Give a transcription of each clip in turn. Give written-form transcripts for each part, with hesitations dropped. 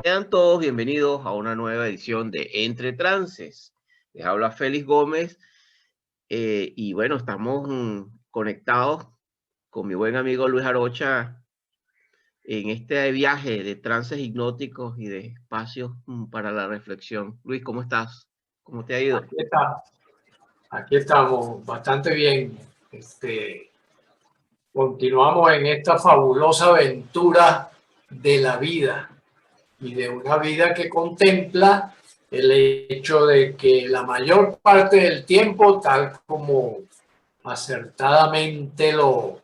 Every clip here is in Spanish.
Sean todos bienvenidos a una nueva edición de Entre Trances. Les habla Félix Gómez y bueno, estamos conectados con mi buen amigo Luis Arocha en este viaje de trances hipnóticos y de espacios para la reflexión. Luis, ¿cómo estás? ¿Cómo te ha ido? Aquí estamos bastante bien. Continuamos en esta fabulosa aventura de la vida y de una vida que contempla el hecho de que la mayor parte del tiempo, tal como acertadamente lo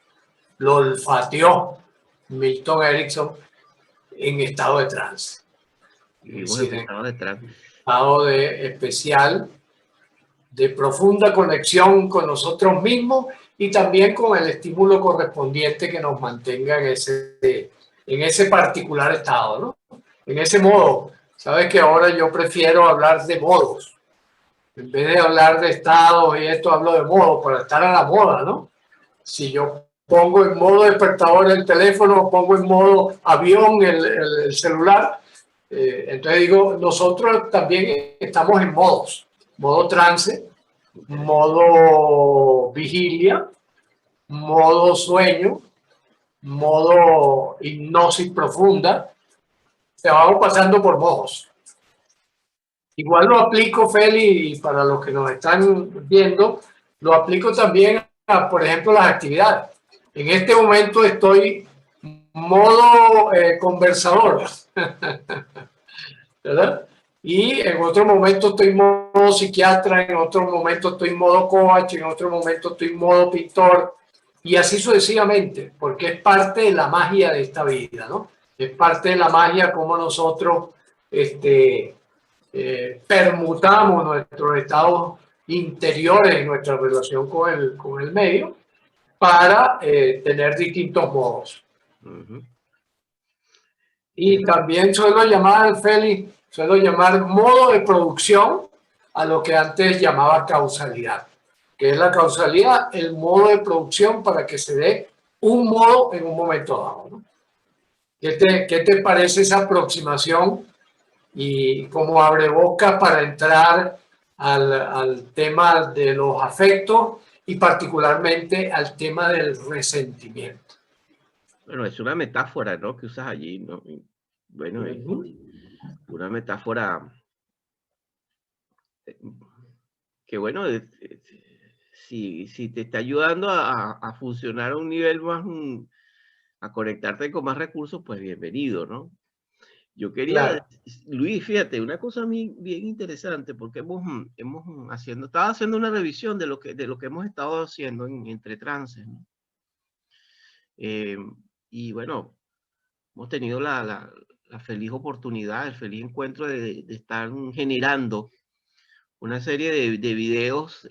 olfateó Milton Erickson, en estado de trance. Es Vivimos decir, en en estado de trance. estado de especial, de profunda conexión con nosotros mismos y también con el estímulo correspondiente que nos mantenga en ese particular estado, ¿no? En ese modo. Sabes que ahora yo prefiero hablar de modos. En vez de hablar de estados y esto, hablo de modos para estar a la moda, ¿no? Si yo pongo en modo despertador el teléfono, pongo en modo avión el celular, entonces digo, nosotros también estamos en modos. Modo trance, modo vigilia, modo sueño, modo hipnosis profunda. Te vamos pasando por modos. Igual lo aplico, Feli, y para los que nos están viendo, lo aplico también a, por ejemplo, las actividades. En este momento estoy modo conversador, ¿verdad? Y en otro momento estoy en modo psiquiatra, en otro momento estoy en modo coach, en otro momento estoy en modo pintor, y así sucesivamente, porque es parte de la magia de esta vida, ¿no? Es parte de la magia como nosotros permutamos nuestros estados interiores en nuestra relación con el medio para tener distintos modos. Y también suelo llamar, Félix, suelo llamar modo de producción a lo que antes llamaba causalidad, que es la causalidad, el modo de producción para que se dé un modo en un momento dado, ¿no? ¿Qué te parece esa aproximación y cómo abre boca para entrar al tema de los afectos y particularmente al tema del resentimiento? Bueno, es una metáfora, ¿no? Que usas allí, ¿no? Bueno, es una metáfora que, bueno, si te está ayudando a funcionar a un nivel más, a conectarte con más recursos, pues bienvenido, ¿no? Yo quería, Claro. Luis, fíjate, una cosa bien interesante, porque estaba haciendo una revisión de lo que hemos estado haciendo entre trances, ¿no? Y bueno, hemos tenido la feliz oportunidad, el feliz encuentro de estar generando una serie de videos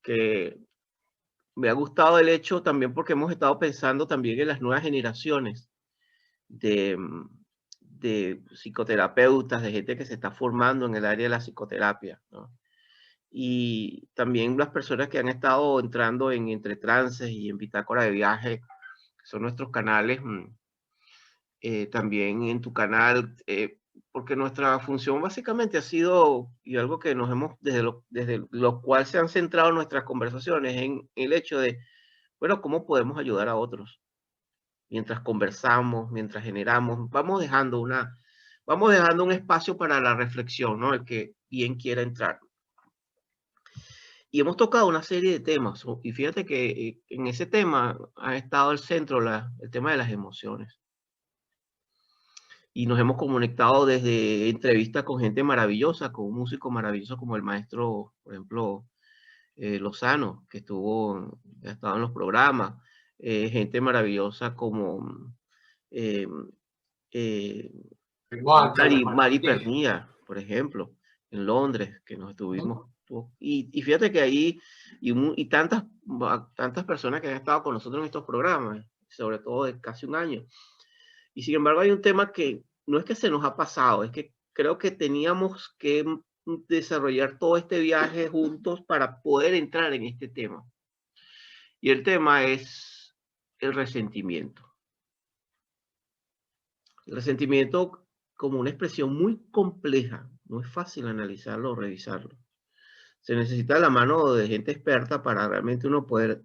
que me ha gustado el hecho también porque hemos estado pensando también en las nuevas generaciones de psicoterapeutas, de gente que se está formando en el área de la psicoterapia, ¿no? Y también las personas que han estado entrando en Entre Trances y en Bitácora de Viaje, que son nuestros canales, también en tu canal, porque nuestra función básicamente ha sido, y algo que nos hemos, desde lo cual se han centrado nuestras conversaciones, en el hecho de, bueno, ¿cómo podemos ayudar a otros? Mientras conversamos, mientras generamos, vamos dejando un espacio para la reflexión, ¿no? El que bien quiera entrar. Y hemos tocado una serie de temas, y fíjate que en ese tema ha estado el centro, el tema de las emociones. Y nos hemos conectado desde entrevistas con gente maravillosa, con un músico maravilloso como el maestro, por ejemplo, Lozano, que ha estado en los programas, gente maravillosa como eh, eh, Mari Pernilla, por ejemplo, en Londres, que nos estuvimos. Y fíjate que ahí, y tantas personas que han estado con nosotros en estos programas, sobre todo de casi un año. Y sin embargo, hay un tema que no es que se nos ha pasado, es que creo que teníamos que desarrollar todo este viaje juntos para poder entrar en este tema. Y el tema es el resentimiento. El resentimiento como una expresión muy compleja, no es fácil analizarlo o revisarlo. Se necesita la mano de gente experta para realmente uno poder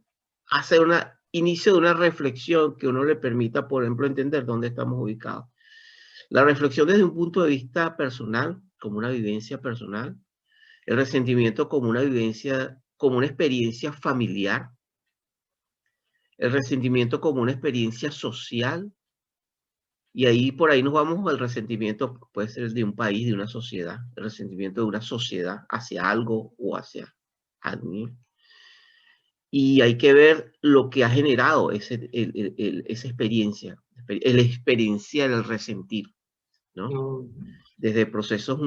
hacer un inicio de una reflexión que uno le permita, por ejemplo, entender dónde estamos ubicados. La reflexión desde un punto de vista personal, como una vivencia personal, el resentimiento como una vivencia, como una experiencia familiar, el resentimiento como una experiencia social, y ahí por ahí nos vamos al resentimiento, puede ser de un país, de una sociedad, el resentimiento de una sociedad hacia algo o hacia alguien. Y hay que ver lo que ha generado esa experiencia, el experienciar, el resentir, ¿no? Desde procesos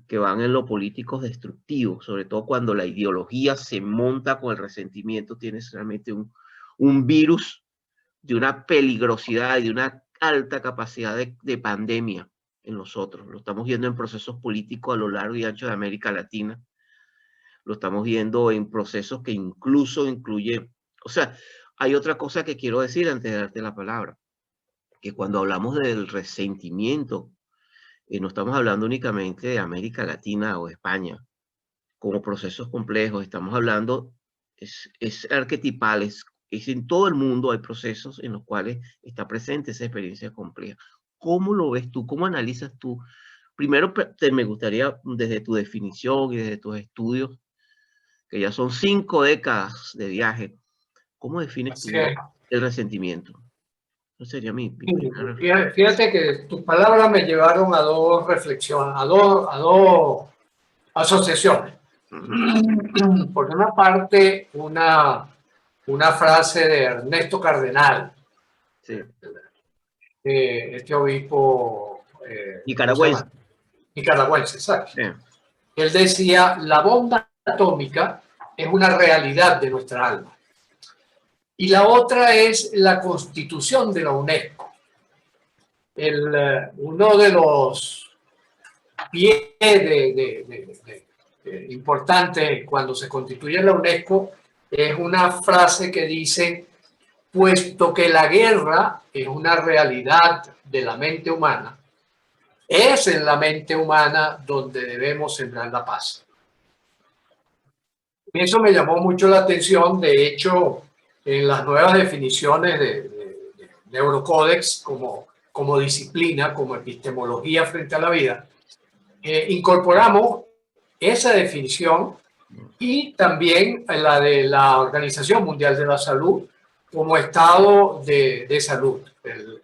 que van en lo políticos destructivos, sobre todo cuando la ideología se monta con el resentimiento, tienes realmente un virus de una peligrosidad y de una alta capacidad de pandemia en nosotros. Lo estamos viendo en procesos políticos a lo largo y ancho de América Latina. Lo estamos viendo en procesos que incluso incluye, o sea, hay otra cosa que quiero decir antes de darte la palabra, que cuando hablamos del resentimiento, no estamos hablando únicamente de América Latina o España como procesos complejos, estamos hablando, es arquetipal, es en todo el mundo hay procesos en los cuales está presente esa experiencia compleja. ¿Cómo lo ves tú? ¿Cómo analizas tú? Primero, me gustaría, desde tu definición y desde tus estudios, que ya son 5 décadas de viaje, ¿cómo defines tú el resentimiento? Eso sería mi primera reflexión. Fíjate que tus palabras me llevaron a dos reflexiones, a dos asociaciones. Por una parte, una frase de Ernesto Cardenal, sí, este obispo nicaragüense, ¿sabes? Sí. Él decía, la bomba atómica es una realidad de nuestra alma. Y la otra es la constitución de la UNESCO. Uno de los pies importantes cuando se constituye la UNESCO es una frase que dice, puesto que la guerra es una realidad de la mente humana, es en la mente humana donde debemos sembrar la paz. Eso me llamó mucho la atención. De hecho, en las nuevas definiciones de Neurocódex como disciplina, como epistemología frente a la vida, incorporamos esa definición y también la de la Organización Mundial de la Salud como estado de salud.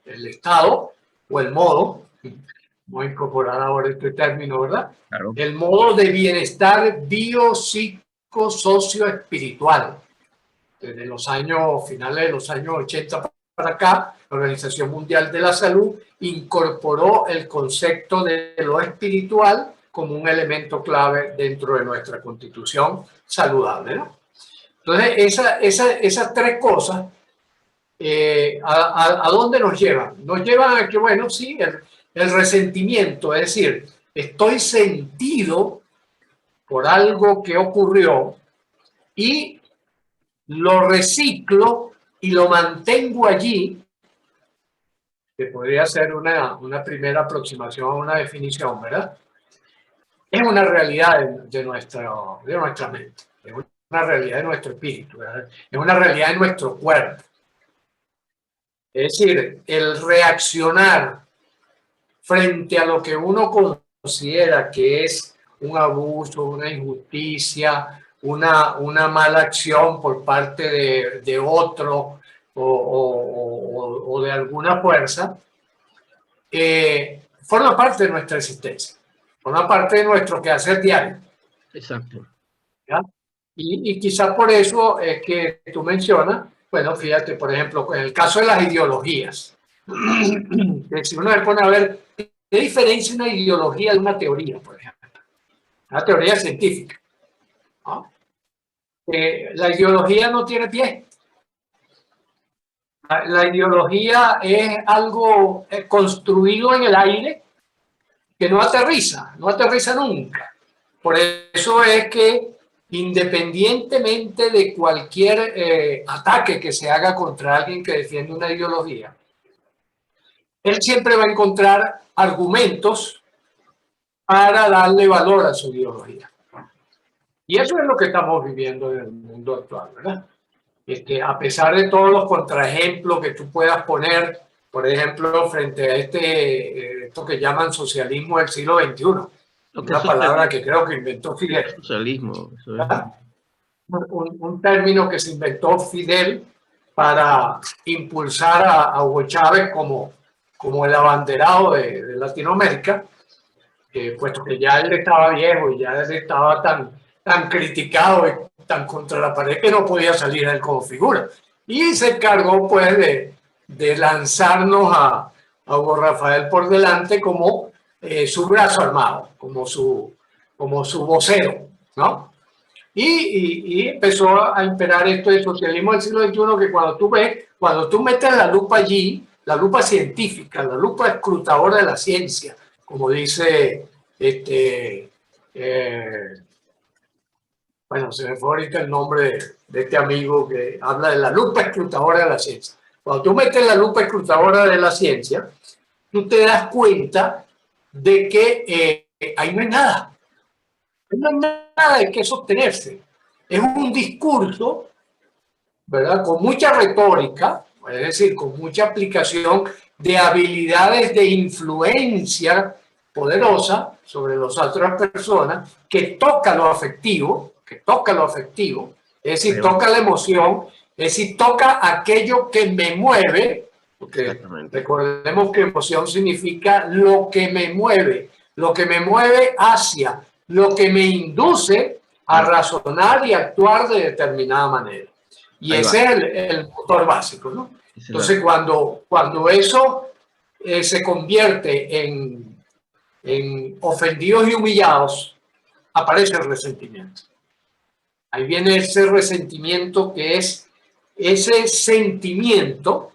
El estado o el modo, voy a incorporar ahora este término, ¿verdad? Claro. El modo de bienestar biopsicosocioespiritual. Desde los finales de los años 80 para acá, la Organización Mundial de la Salud incorporó el concepto de lo espiritual como un elemento clave dentro de nuestra constitución saludable, ¿no? Entonces, esas tres cosas, ¿a dónde nos llevan? Nos llevan a que, bueno, sí, el resentimiento, es decir, estoy sentido por algo que ocurrió y lo reciclo y lo mantengo allí, que podría ser una primera aproximación a una definición, ¿verdad? Es una realidad de nuestra mente, es una realidad de nuestro espíritu, ¿verdad? Es una realidad de nuestro cuerpo. Es decir, el reaccionar frente a lo que uno considera que es un abuso, una injusticia, una mala acción por parte de otro o de alguna fuerza, forma parte de nuestra existencia, forma parte de nuestro quehacer diario. Exacto. ¿Ya? Y quizás por eso es que tú mencionas, bueno, fíjate, por ejemplo, en el caso de las ideologías, si uno se pone a ver, ¿qué diferencia una ideología de una teoría, por ejemplo? Una teoría científica, ¿no? La ideología no tiene pie. La ideología es algo construido en el aire que no aterriza nunca. Por eso es que independientemente de cualquier ataque que se haga contra alguien que defiende una ideología, él siempre va a encontrar argumentos para darle valor a su ideología. Y eso es lo que estamos viviendo en el mundo actual, ¿verdad? A pesar de todos los contraejemplos que tú puedas poner, por ejemplo, frente a esto que llaman socialismo del siglo XXI, una palabra que creo que inventó Fidel. Socialismo, eso es. Un término que se inventó Fidel para impulsar a Hugo Chávez como el abanderado de Latinoamérica, puesto que ya él estaba viejo y ya él estaba tan criticado y tan contra la pared que no podía salir él como figura. Y se encargó pues de lanzarnos a Hugo Rafael por delante como su brazo armado, como su vocero, ¿no? Y empezó a imperar esto del socialismo del siglo XXI, que cuando tú metes la lupa allí, la lupa científica, la lupa escrutadora de la ciencia, como dice bueno, se me fue ahorita el nombre de este amigo que habla de la lupa escrutadora de la ciencia. Cuando tú metes la lupa escrutadora de la ciencia, tú te das cuenta de que ahí no hay nada. No hay nada de qué sostenerse. Es un discurso, ¿verdad?, con mucha retórica, es decir, con mucha aplicación de habilidades de influencia poderosa sobre las otras personas, que toca lo afectivo, es decir, toca la emoción, es decir, toca aquello que me mueve, porque recordemos que emoción significa lo que me mueve hacia, lo que me induce a razonar y actuar de determinada manera. Y ese es el motor básico, ¿no? Entonces, cuando eso se convierte en ofendidos y humillados, aparece el resentimiento. Ahí viene ese resentimiento, que es ese sentimiento,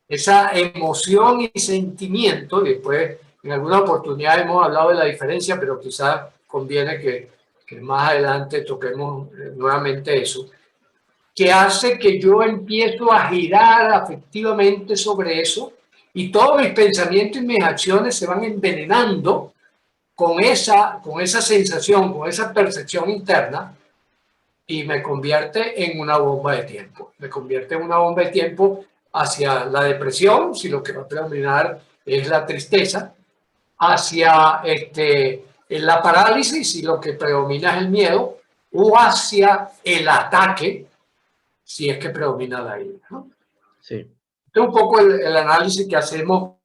esa emoción y sentimiento. Y después, en alguna oportunidad hemos hablado de la diferencia, pero quizás conviene que más adelante toquemos nuevamente eso, que hace que yo empiezo a girar afectivamente sobre eso, y todos mis pensamientos y mis acciones se van envenenando con esa sensación, con esa percepción interna, y me convierte en una bomba de tiempo. Me convierte en una bomba de tiempo hacia la depresión, si lo que va a predominar es la tristeza, hacia la parálisis, si lo que predomina es el miedo, o hacia el ataque, si es que predomina la ira, ¿no? Sí. Este es un poco el análisis que hacemos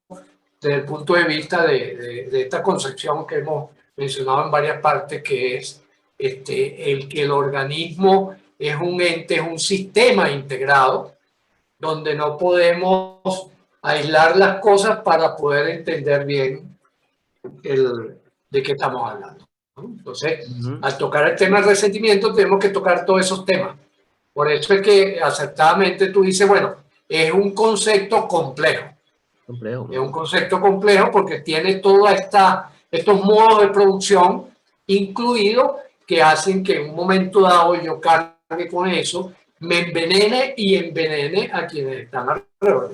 desde el punto de vista de esta concepción que hemos mencionado en varias partes, que es el que el organismo es un ente, es un sistema integrado, donde no podemos aislar las cosas para poder entender bien de qué estamos hablando, ¿no? Entonces, al tocar el tema del resentimiento, tenemos que tocar todos esos temas. Por eso es que acertadamente tú dices, bueno, es un concepto complejo. Es un concepto complejo porque tiene todos estos modos de producción incluidos, que hacen que en un momento dado yo cargue con eso, me envenene y envenene a quienes están alrededor.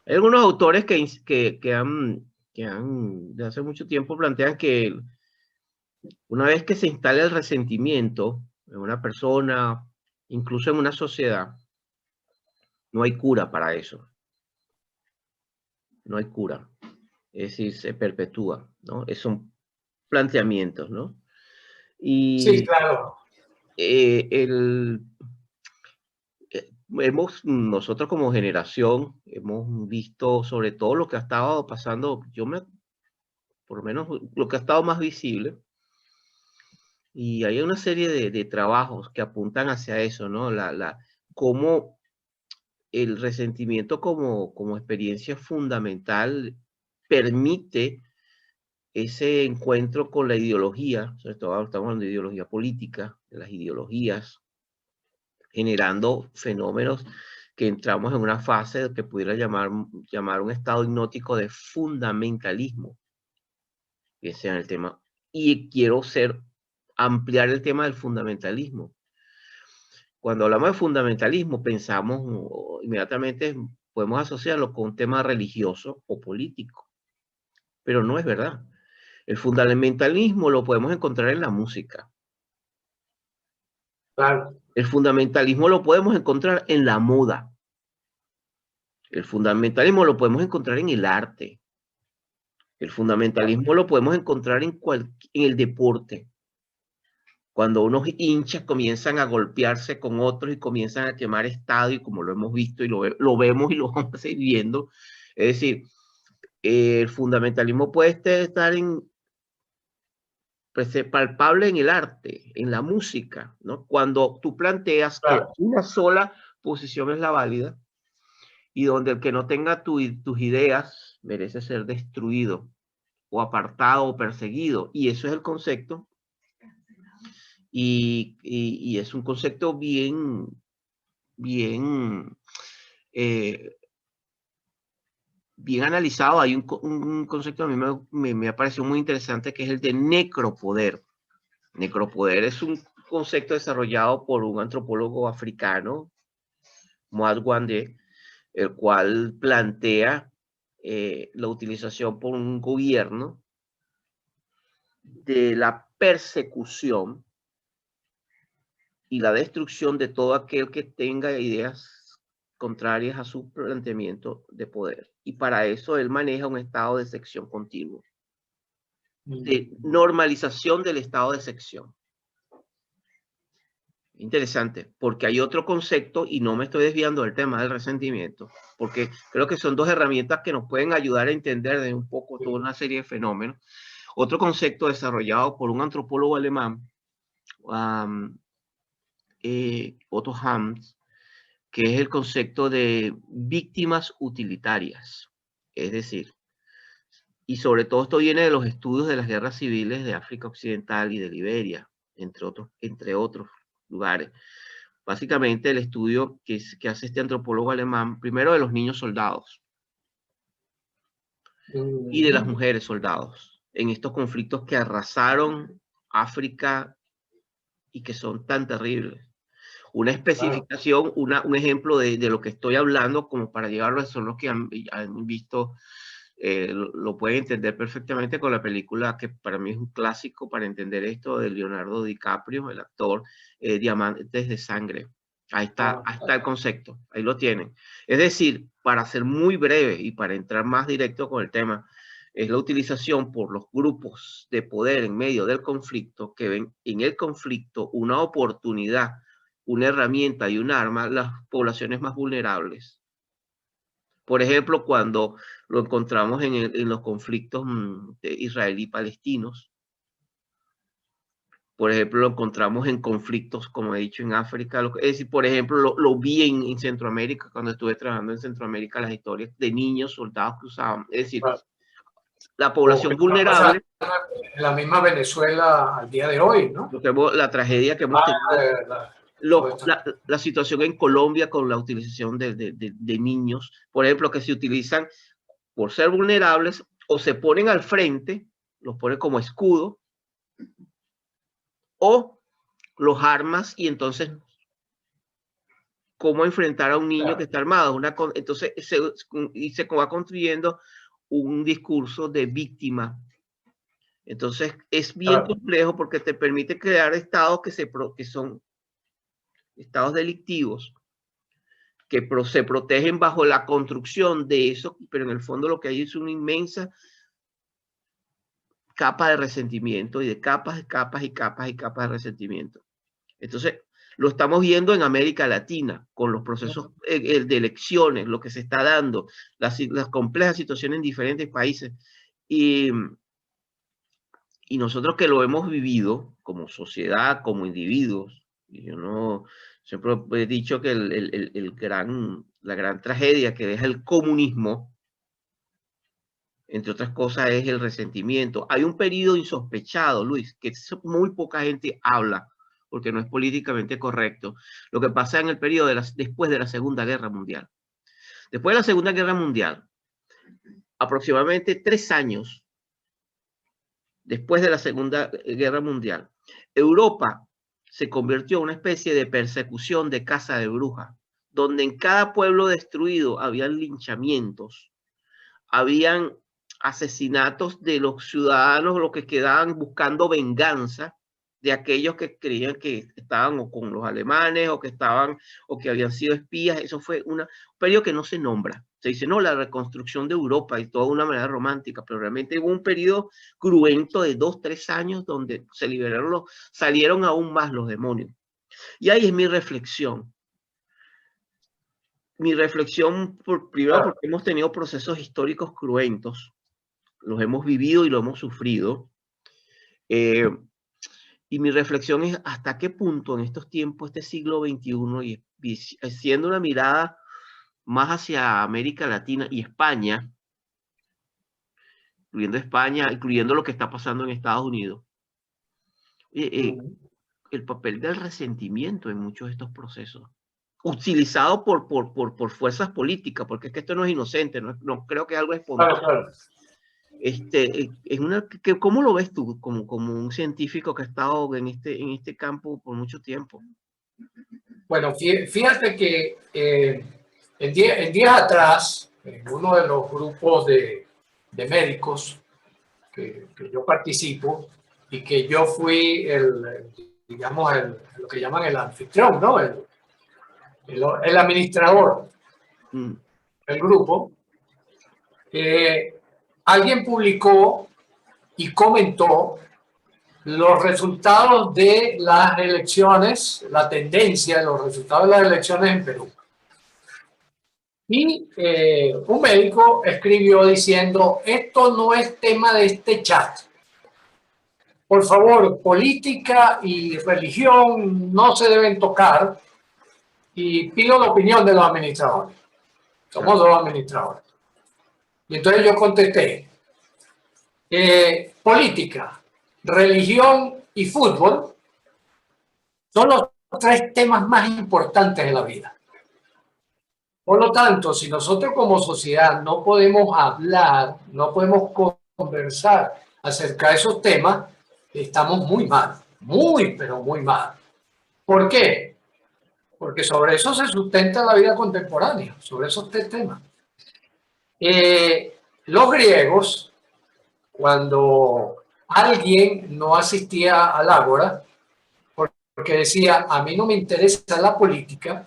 Hay algunos autores que han de hace mucho tiempo plantean que una vez que se instala el resentimiento en una persona, incluso en una sociedad, no hay cura para eso. No hay cura. Es decir, se perpetúa, ¿no? Son planteamientos, ¿no? Y sí, claro. Nosotros como generación hemos visto sobre todo lo que ha estado pasando, por lo menos lo que ha estado más visible, y hay una serie de trabajos que apuntan hacia eso, ¿no? Cómo el resentimiento como experiencia fundamental permite ese encuentro con la ideología, sobre todo ahora estamos hablando de ideología política, de las ideologías, generando fenómenos que entramos en una fase que pudiera llamar un estado hipnótico de fundamentalismo, que sea el tema. Y quiero ser ampliar el tema del fundamentalismo. Cuando hablamos de fundamentalismo, pensamos inmediatamente, podemos asociarlo con un tema religioso o político, pero no es verdad. El fundamentalismo lo podemos encontrar en la música. Claro. El fundamentalismo lo podemos encontrar en la moda. El fundamentalismo lo podemos encontrar en el arte. El fundamentalismo lo podemos encontrar en el deporte. Cuando unos hinchas comienzan a golpearse con otros y comienzan a quemar estadios, como lo hemos visto y lo vemos y lo vamos a seguir viendo. Es decir, el fundamentalismo puede estar palpable en el arte, en la música, ¿no? Cuando tú planteas que una sola posición es la válida y donde el que no tenga tus ideas merece ser destruido o apartado o perseguido. Y eso es el concepto. Y es un concepto bien analizado. Hay un concepto a mí me ha parecido muy interesante, que es el de necropoder. Necropoder es un concepto desarrollado por un antropólogo africano, Moad Wande, el cual plantea la utilización por un gobierno de la persecución y la destrucción de todo aquel que tenga ideas contrarias a su planteamiento de poder. Y para eso él maneja un estado de sección continuo, de normalización del estado de sección. Interesante, porque hay otro concepto, y no me estoy desviando del tema del resentimiento, porque creo que son dos herramientas que nos pueden ayudar a entender de un poco toda una serie de fenómenos. Otro concepto desarrollado por un antropólogo alemán, Otto Hams, que es el concepto de víctimas utilitarias. Es decir, y sobre todo esto viene de los estudios de las guerras civiles de África Occidental y de Liberia, entre otros lugares. Básicamente el estudio que hace este antropólogo alemán, primero de los niños soldados y de las mujeres soldados, en estos conflictos que arrasaron África y que son tan terribles. Una especificación, un ejemplo de lo que estoy hablando, como para llevarlo, son los que han visto, lo pueden entender perfectamente con la película que para mí es un clásico para entender esto, de Leonardo DiCaprio, el actor, Diamantes de Sangre. Ahí está el concepto, ahí lo tienen. Es decir, para ser muy breve y para entrar más directo con el tema, es la utilización por los grupos de poder en medio del conflicto, que ven en el conflicto una oportunidad, una herramienta y un arma, las poblaciones más vulnerables. Por ejemplo, cuando lo encontramos en los conflictos israelí-palestinos. Por ejemplo, lo encontramos en conflictos, como he dicho, en África. Es decir, por ejemplo, lo vi en Centroamérica, cuando estuve trabajando en Centroamérica, las historias de niños soldados que usaban. Es decir, la población vulnerable. En la misma Venezuela al día de hoy, ¿no? La tragedia que hemos tenido. La situación en Colombia con la utilización de niños, por ejemplo, que se utilizan por ser vulnerables o se ponen al frente, los ponen como escudo, o los armas, y entonces cómo enfrentar a un niño que está armado. Entonces se va construyendo un discurso de víctima. Entonces es bien complejo, porque te permite crear estados que son estados delictivos, que se protegen bajo la construcción de eso, pero en el fondo lo que hay es una inmensa capa de resentimiento, y de capas y capas y capas y capas de resentimiento. Entonces lo estamos viendo en América Latina con los procesos de elecciones, lo que se está dando, las complejas situaciones en diferentes países, y nosotros que lo hemos vivido como sociedad, como individuos. Y yo no, siempre he dicho que la gran tragedia que deja el comunismo, entre otras cosas, es el resentimiento. Hay un periodo insospechado, Luis, que muy poca gente habla, porque no es políticamente correcto, lo que pasa en el periodo después de la Segunda Guerra Mundial. Después de la Segunda Guerra Mundial, aproximadamente 3 años después de la Segunda Guerra Mundial, Europa se convirtió en una especie de persecución de caza de brujas, donde en cada pueblo destruido habían linchamientos, habían asesinatos de los ciudadanos, los que quedaban buscando venganza de aquellos que creían que estaban o con los alemanes o que estaban o que habían sido espías. Eso fue un periodo que no se nombra. Se dice, no, la reconstrucción de Europa y toda una manera romántica, pero realmente hubo un periodo cruento de 2, 3 años donde se liberaron salieron aún más los demonios. Y ahí es mi reflexión. Mi reflexión, primero porque hemos tenido procesos históricos cruentos, los hemos vivido y lo hemos sufrido. Y mi reflexión es hasta qué punto en estos tiempos, este siglo XXI, y siendo una mirada más hacia América Latina y España, incluyendo lo que está pasando en Estados Unidos, el papel del resentimiento en muchos de estos procesos, utilizado por fuerzas políticas, porque es que esto no es inocente, no creo que es algo espontáneo. Claro. ¿Cómo lo ves tú como un científico que ha estado en este campo por mucho tiempo? Bueno, fíjate que en días atrás, en uno de los grupos de médicos que yo participo y que yo fui digamos, lo que llaman el anfitrión, ¿no? El administrador del grupo, alguien publicó y comentó los resultados de las elecciones, la tendencia de los resultados de las elecciones en Perú. Y un médico escribió diciendo, esto no es tema de este chat. Por favor, política y religión no se deben tocar y pido la opinión de los administradores. Somos dos administradores. Y entonces yo contesté, política, religión y fútbol son los 3 temas más importantes de la vida. Por lo tanto, si nosotros como sociedad no podemos hablar, no podemos conversar acerca de esos temas, estamos muy mal, pero muy mal. ¿Por qué? Porque sobre eso se sustenta la vida contemporánea, sobre esos 3 temas. Los griegos, cuando alguien no asistía al ágora, porque decía, a mí no me interesa la política,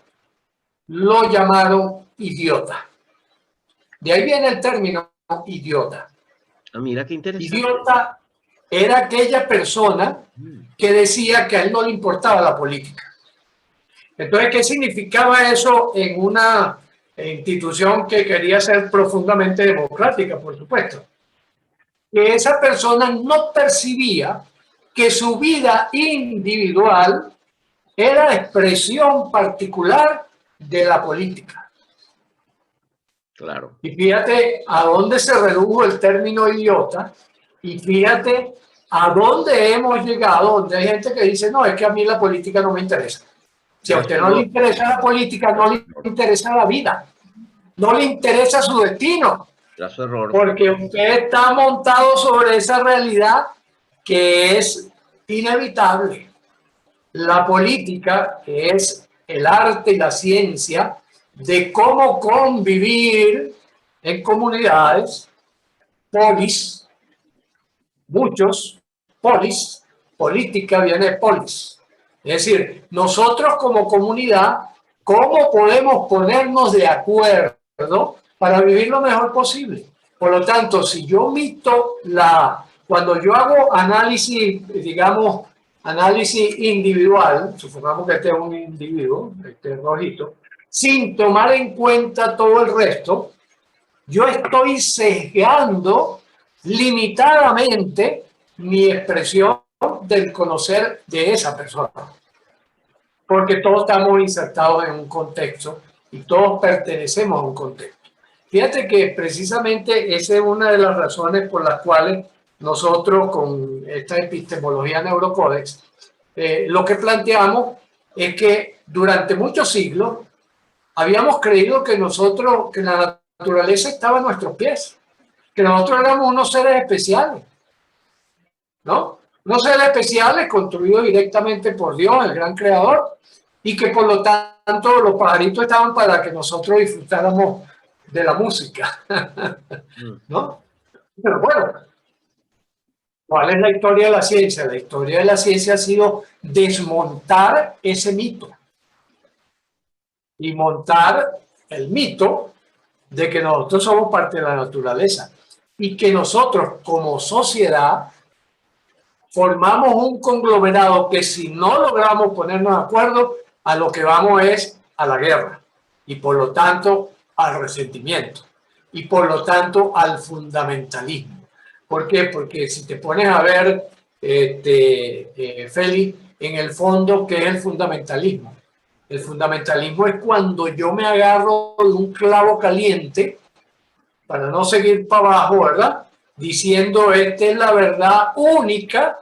lo llamaron idiota. De ahí viene el término idiota. Mira qué interesante. Idiota era aquella persona que decía que a él no le importaba la política. Entonces, ¿qué significaba eso en una institución que quería ser profundamente democrática, por supuesto? Que esa persona no percibía que su vida individual era expresión particular de la política. Claro. Y fíjate a dónde se redujo el término idiota y fíjate a dónde hemos llegado, donde hay gente que dice, no, es que a mí la política no me interesa. Si a usted no le interesa la política, no le interesa la vida, no le interesa su destino. Porque usted está montado sobre esa realidad que es inevitable. La política, que es el arte y la ciencia de cómo convivir en comunidades, polis, muchos, polis, política viene de polis. Es decir, nosotros como comunidad, ¿cómo podemos ponernos de acuerdo para vivir lo mejor posible? Por lo tanto, si yo omito cuando yo hago análisis, digamos, análisis individual, supongamos que este es un individuo, este rojito, sin tomar en cuenta todo el resto, yo estoy sesgando limitadamente mi expresión del conocer de esa persona. Porque todos estamos insertados en un contexto y todos pertenecemos a un contexto. Fíjate que precisamente esa es una de las razones por las cuales nosotros con esta epistemología Neurocódex, lo que planteamos es que durante muchos siglos habíamos creído que la naturaleza estaba a nuestros pies, que nosotros éramos unos seres especiales. ¿no? Unos seres especiales construidos directamente por Dios, el gran creador, y que por lo tanto los pajaritos estaban para que nosotros disfrutáramos de la música, ¿no? Pero bueno, ¿cuál es la historia de la ciencia? La historia de la ciencia ha sido desmontar ese mito y montar el mito de que nosotros somos parte de la naturaleza y que nosotros como sociedad formamos un conglomerado que si no logramos ponernos de acuerdo, a lo que vamos es a la guerra y por lo tanto al resentimiento y por lo tanto al fundamentalismo. ¿Por qué? Porque si te pones a ver, Félix, en el fondo, ¿qué es el fundamentalismo? El fundamentalismo es cuando yo me agarro de un clavo caliente para no seguir para abajo, ¿verdad? Diciendo, esta es la verdad única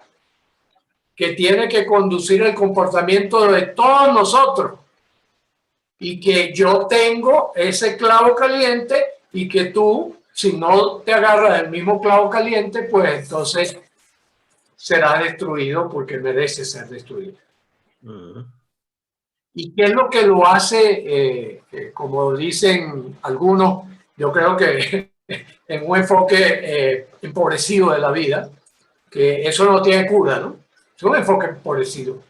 que tiene que conducir el comportamiento de todos nosotros y que yo tengo ese clavo caliente y que tú, si no te agarras del mismo clavo caliente, pues entonces será destruido porque merece ser destruido. ¿Y qué es lo que lo hace, como dicen algunos, yo creo que en un enfoque empobrecido de la vida, que eso no tiene cura, ¿no? Es un enfoque empobrecido.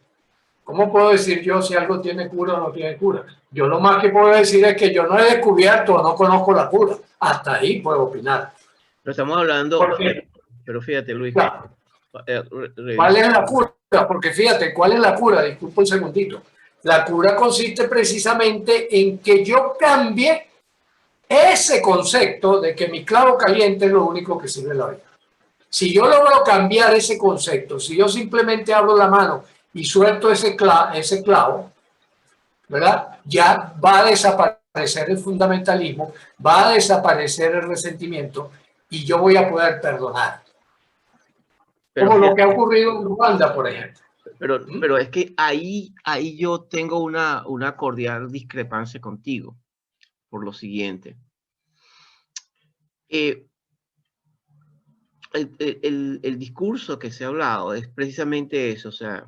¿Cómo puedo decir yo si algo tiene cura o no tiene cura? Yo lo más que puedo decir es que yo no he descubierto o no conozco la cura. Hasta ahí puedo opinar. Pero estamos hablando, pero fíjate, Luis, claro. ¿Cuál es la cura? Porque fíjate, ¿cuál es la cura? Disculpa un segundito. La cura consiste precisamente en que yo cambie ese concepto de que mi clavo caliente es lo único que sirve en la vida. Si yo logro cambiar ese concepto, si yo simplemente abro la mano y suelto ese clavo, ¿verdad? Ya va a desaparecer el fundamentalismo, va a desaparecer el resentimiento y yo voy a poder perdonar. Como lo que ha ocurrido en Ruanda, por ejemplo. Pero es que ahí yo tengo una cordial discrepancia contigo por lo siguiente. El discurso que se ha hablado es precisamente eso, o sea,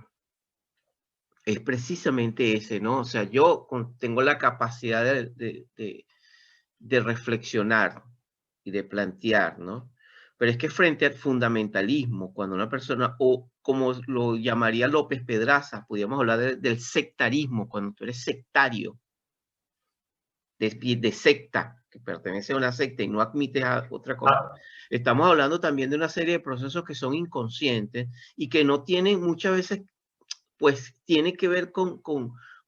es precisamente ese, ¿no? O sea, yo tengo la capacidad de reflexionar y de plantear, ¿no? Pero es que frente al fundamentalismo, cuando una persona, o como lo llamaría López Pedraza, podríamos hablar del sectarismo, cuando tú eres sectario, de secta, que pertenece a una secta y no admites a otra cosa. Estamos hablando también de una serie de procesos que son inconscientes y que no tienen muchas veces, pues tiene que ver con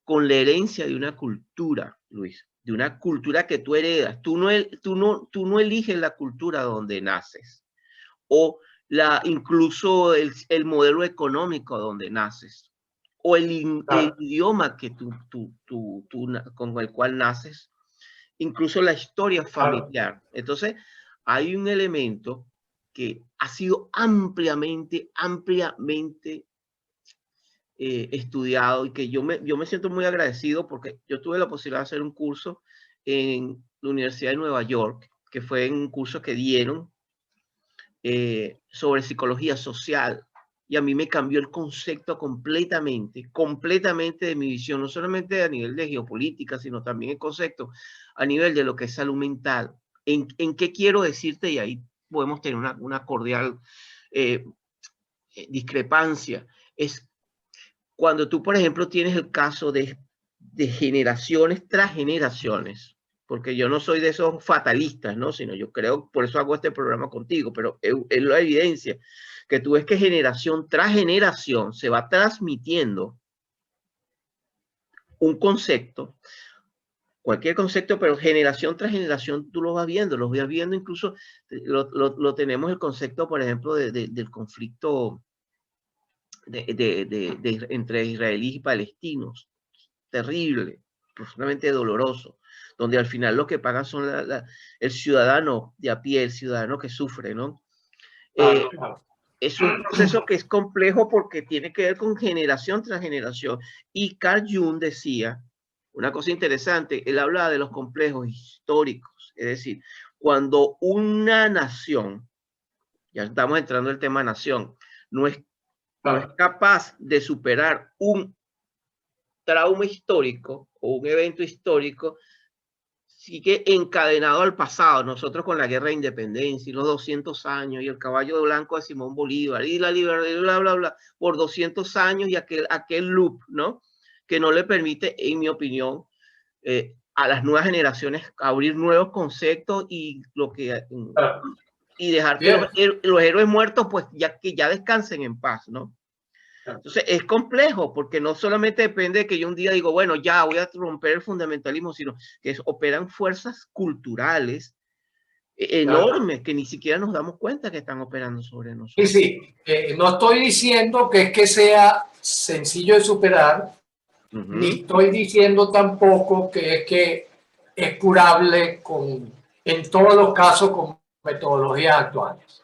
la herencia de una cultura, Luis, de una cultura que tú heredas. Tú no eliges la cultura donde naces o incluso el modelo económico donde naces o el idioma que con el cual naces, incluso la historia familiar. Entonces, hay un elemento que ha sido ampliamente estudiado y que yo me siento muy agradecido porque yo tuve la posibilidad de hacer un curso en la Universidad de Nueva York, que fue un curso que dieron sobre psicología social. Y a mí me cambió el concepto completamente de mi visión, no solamente a nivel de geopolítica, sino también el concepto a nivel de lo que es salud mental. ¿En qué quiero decirte? Y ahí podemos tener una cordial discrepancia. Es cuando tú, por ejemplo, tienes el caso de generaciones tras generaciones, porque yo no soy de esos fatalistas, ¿no? Sino yo creo, por eso hago este programa contigo, pero es la evidencia que tú ves que generación tras generación se va transmitiendo un concepto, cualquier concepto, pero generación tras generación tú lo vas viendo incluso lo tenemos el concepto, por ejemplo, del conflicto entre israelíes y palestinos, terrible, profundamente doloroso, donde al final lo que pagan son el ciudadano de a pie, el ciudadano que sufre, ¿no? Es un proceso que es complejo porque tiene que ver con generación tras generación. Y Carl Jung decía una cosa interesante, él habla de los complejos históricos, es decir, cuando una nación, ya estamos entrando en el tema nación, no es capaz de superar un trauma histórico o un evento histórico, sigue encadenado al pasado. Nosotros con la guerra de independencia y los 200 años y el caballo blanco de Simón Bolívar y la libertad, bla, bla, bla, por 200 años y aquel loop, ¿no? Que no le permite, en mi opinión, a las nuevas generaciones abrir nuevos conceptos y y dejar que los héroes muertos, pues que ya descansen en paz, ¿no? Entonces es complejo porque no solamente depende de que yo un día digo, bueno, ya voy a romper el fundamentalismo, sino que operan fuerzas culturales enormes que ni siquiera nos damos cuenta que están operando sobre nosotros. Sí, no estoy diciendo que es que sea sencillo de superar, ni estoy diciendo tampoco que es curable en todos los casos con metodologías actuales.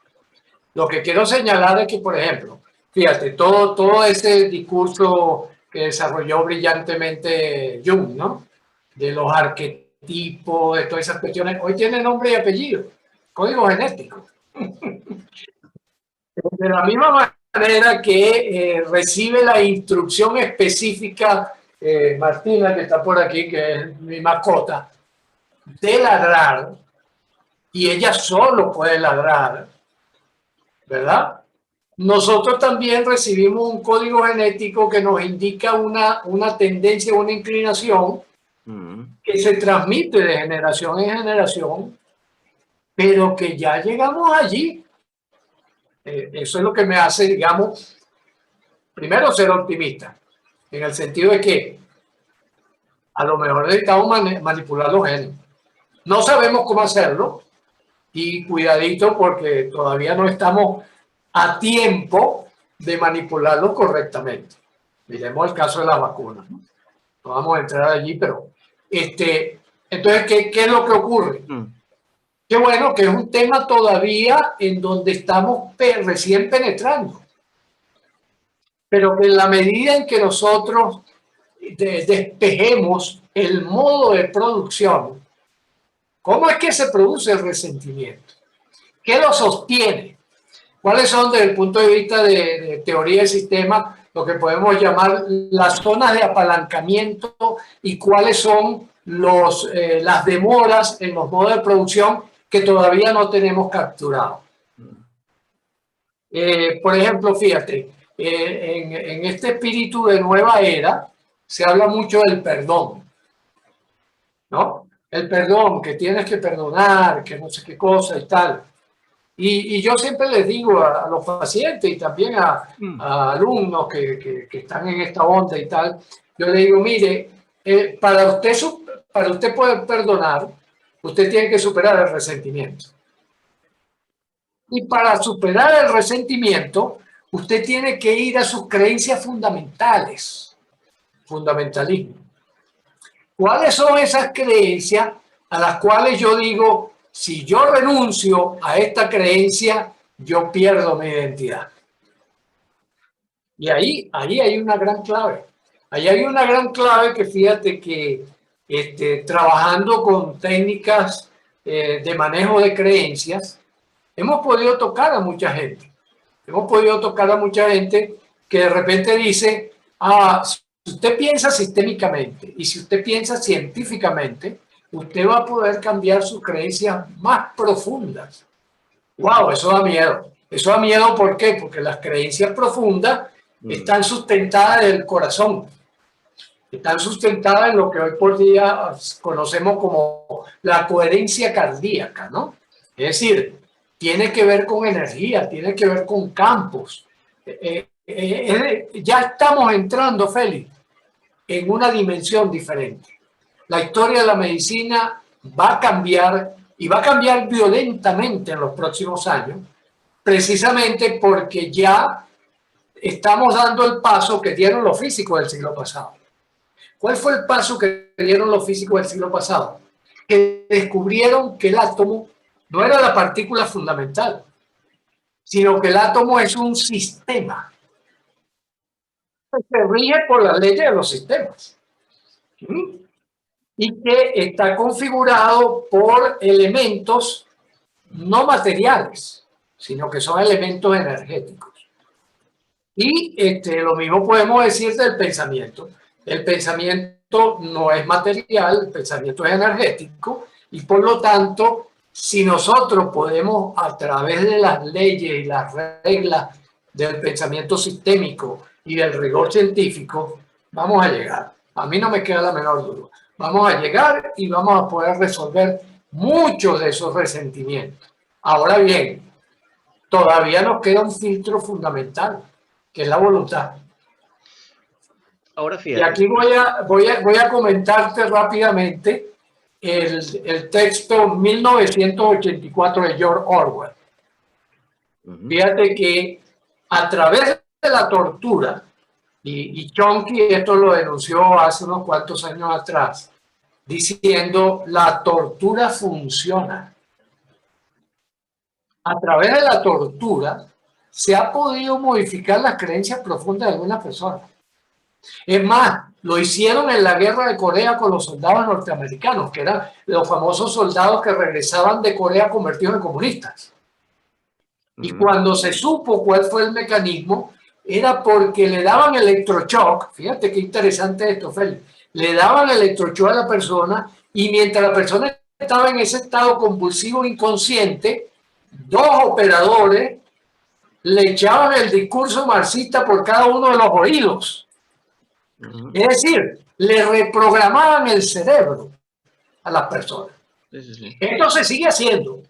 Lo que quiero señalar es que, por ejemplo, fíjate, todo ese discurso que desarrolló brillantemente Jung, ¿no? De los arquetipos, de todas esas cuestiones, hoy tiene nombre y apellido, código genético. De la misma manera que recibe la instrucción específica, Martina, que está por aquí, que es mi mascota, de ladrar, y ella solo puede ladrar, ¿verdad? Nosotros también recibimos un código genético que nos indica una tendencia, una inclinación que se transmite de generación en generación, pero que ya llegamos allí. Eso es lo que me hace, digamos, primero ser optimista, en el sentido de que a lo mejor necesitamos manipular los genes. No sabemos cómo hacerlo y cuidadito porque todavía no estamos a tiempo de manipularlo correctamente. Miremos el caso de las vacunas, ¿no? No vamos a entrar allí, pero entonces, ¿qué es lo que ocurre? Qué bueno que es un tema todavía en donde estamos recién penetrando, pero que en la medida en que nosotros despejemos el modo de producción, ¿cómo es que se produce el resentimiento? ¿Qué lo sostiene? ¿Cuáles son, desde el punto de vista de teoría del sistema, lo que podemos llamar las zonas de apalancamiento y cuáles son las demoras en los modos de producción que todavía no tenemos capturado? Por ejemplo, fíjate, en este espíritu de nueva era se habla mucho del perdón, ¿no? El perdón, que tienes que perdonar, que no sé qué cosa y tal. Y yo siempre les digo a los pacientes y también a alumnos que están en esta onda y tal, yo les digo, mire, para usted poder perdonar, usted tiene que superar el resentimiento. Y para superar el resentimiento, usted tiene que ir a sus creencias fundamentales. Fundamentalismo. ¿Cuáles son esas creencias a las cuales yo digo, si yo renuncio a esta creencia, yo pierdo mi identidad? Y ahí hay una gran clave. Ahí hay una gran clave que fíjate que trabajando con técnicas de manejo de creencias, hemos podido tocar a mucha gente. Hemos podido tocar a mucha gente que de repente dice, si usted piensa sistémicamente y si usted piensa científicamente, usted va a poder cambiar sus creencias más profundas. ¡Wow! Eso da miedo. Eso da miedo, ¿por qué? Porque las creencias profundas están sustentadas en el corazón. Están sustentadas en lo que hoy por día conocemos como la coherencia cardíaca, ¿no? Es decir, tiene que ver con energía, tiene que ver con campos. Ya estamos entrando, Félix, en una dimensión diferente. La historia de la medicina va a cambiar y va a cambiar violentamente en los próximos años, precisamente porque ya estamos dando el paso que dieron los físicos del siglo pasado. ¿Cuál fue el paso que dieron los físicos del siglo pasado? Que descubrieron que el átomo no era la partícula fundamental, sino que el átomo es un sistema que se rige por las leyes de los sistemas y que está configurado por elementos no materiales, sino que son elementos energéticos. Y lo mismo podemos decir del pensamiento. El pensamiento no es material, el pensamiento es energético y por lo tanto, si nosotros podemos a través de las leyes y las reglas del pensamiento sistémico y del rigor científico, vamos a llegar. A mí no me queda la menor duda. Vamos a llegar y vamos a poder resolver muchos de esos resentimientos. Ahora bien, todavía nos queda un filtro fundamental, que es la voluntad. Ahora Y fíjate. aquí voy a comentarte rápidamente el texto 1984 de George Orwell. Fíjate que a través de la tortura, y Chomsky esto lo denunció hace unos cuantos años atrás, diciendo la tortura funciona. A través de la tortura se ha podido modificar las creencias profundas de algunas personas. Es más, lo hicieron en la guerra de Corea con los soldados norteamericanos, que eran los famosos soldados que regresaban de Corea convertidos en comunistas. Y cuando se supo cuál fue el mecanismo, era porque le daban electroshock. Fíjate qué interesante esto, Félix. Le daban electroshock a la persona y mientras la persona estaba en ese estado convulsivo inconsciente, dos operadores le echaban el discurso marxista por cada uno de los oídos. Es decir, le reprogramaban el cerebro a las personas. Sí. Esto se sigue haciendo.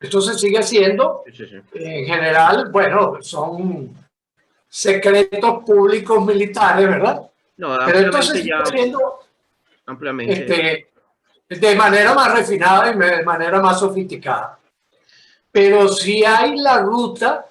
Esto se sigue haciendo. Sí. En general, bueno, son secretos públicos militares, ¿verdad? No, pero esto se sigue haciendo ampliamente. De manera más refinada y de manera más sofisticada. Pero sí hay la ruta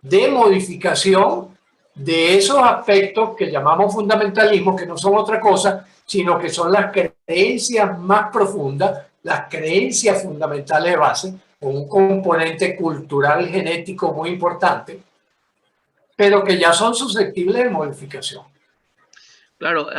de modificación de esos aspectos que llamamos fundamentalismo, que no son otra cosa, sino que son las creencias más profundas, las creencias fundamentales de base, con un componente cultural y genético muy importante, pero que ya son susceptibles de modificación. Claro,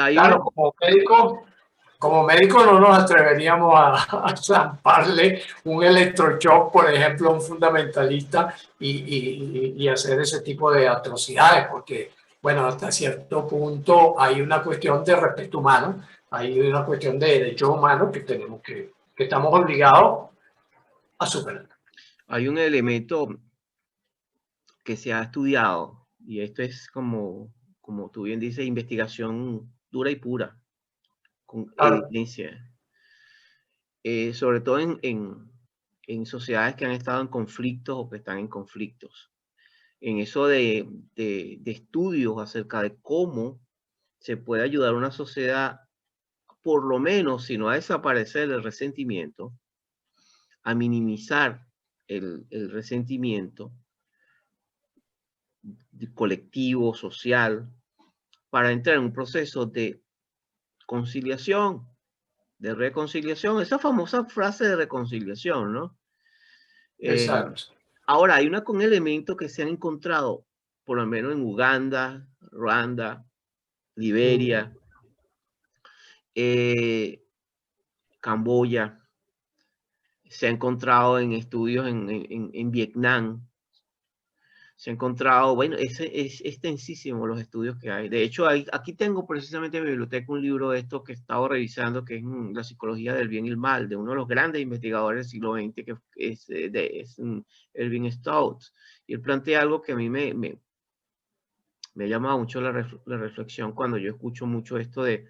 como médico no nos atreveríamos a zamparle un electroshock, por ejemplo, a un fundamentalista y hacer ese tipo de atrocidades, porque, bueno, hasta cierto punto hay una cuestión de respeto humano, hay una cuestión de derechos humanos que estamos obligados a superar. Hay un elemento que se ha estudiado, y esto es como tú bien dices, investigación dura y pura, con evidencia. Sobre todo en sociedades que han estado en conflictos o que están en conflictos. En eso de estudios acerca de cómo se puede ayudar a una sociedad, por lo menos, si no a desaparecer el resentimiento, a minimizar el resentimiento colectivo, social, para entrar en un proceso de conciliación, de reconciliación, esa famosa frase de reconciliación, ¿no? Exacto. Ahora, hay un elemento que se han encontrado, por lo menos en Uganda, Ruanda, Liberia, Camboya, se ha encontrado en estudios en Vietnam, se ha encontrado, bueno, es extensísimo los estudios que hay. De hecho, aquí tengo precisamente en mi biblioteca un libro de esto que he estado revisando, que es La psicología del bien y el mal, de uno de los grandes investigadores del siglo XX, que es Erving Stoltz. Y él plantea algo que a mí me ha llamado mucho la reflexión cuando yo escucho mucho esto del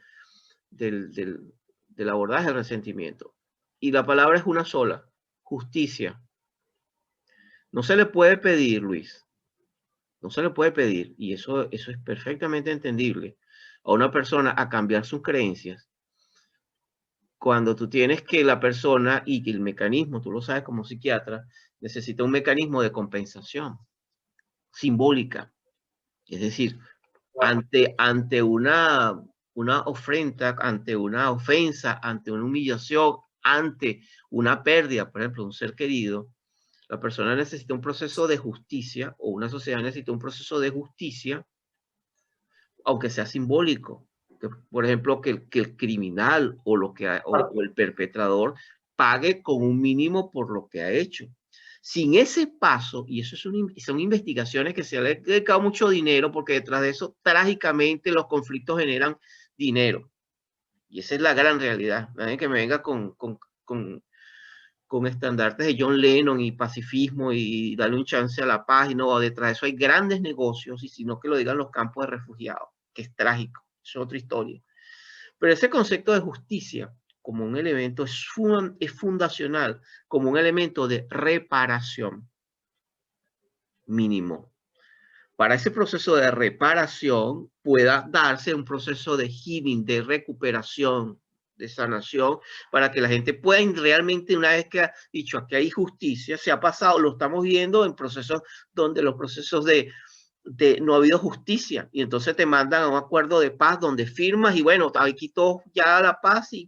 abordaje del resentimiento. Y la palabra es una sola: justicia. No se le puede pedir, Luis, no se le puede pedir, y eso es perfectamente entendible, a una persona a cambiar sus creencias cuando tú tienes que la persona y que el mecanismo, tú lo sabes como psiquiatra, necesita un mecanismo de compensación simbólica. Es decir, ante una ofrenda, ante una ofensa, ante una humillación, ante una pérdida, por ejemplo, un ser querido, la persona necesita un proceso de justicia, o una sociedad necesita un proceso de justicia, aunque sea simbólico. Que, por ejemplo, que el criminal o el perpetrador pague con un mínimo por lo que ha hecho. Sin ese paso, y eso son investigaciones que se han dedicado mucho dinero, porque detrás de eso, trágicamente, los conflictos generan dinero. Y esa es la gran realidad. Nadie que me venga con estandartes de John Lennon y pacifismo y darle un chance a la paz. Y no, detrás de eso hay grandes negocios, y si no, que lo digan los campos de refugiados, que es trágico, es otra historia. Pero ese concepto de justicia como un elemento es fundacional, como un elemento de reparación mínimo. Para ese proceso de reparación pueda darse un proceso de healing, de recuperación, de sanación, para que la gente pueda realmente, una vez que ha dicho aquí hay justicia, se ha pasado, lo estamos viendo en procesos donde los procesos de no ha habido justicia, y entonces te mandan a un acuerdo de paz donde firmas y bueno, aquí todo ya la paz y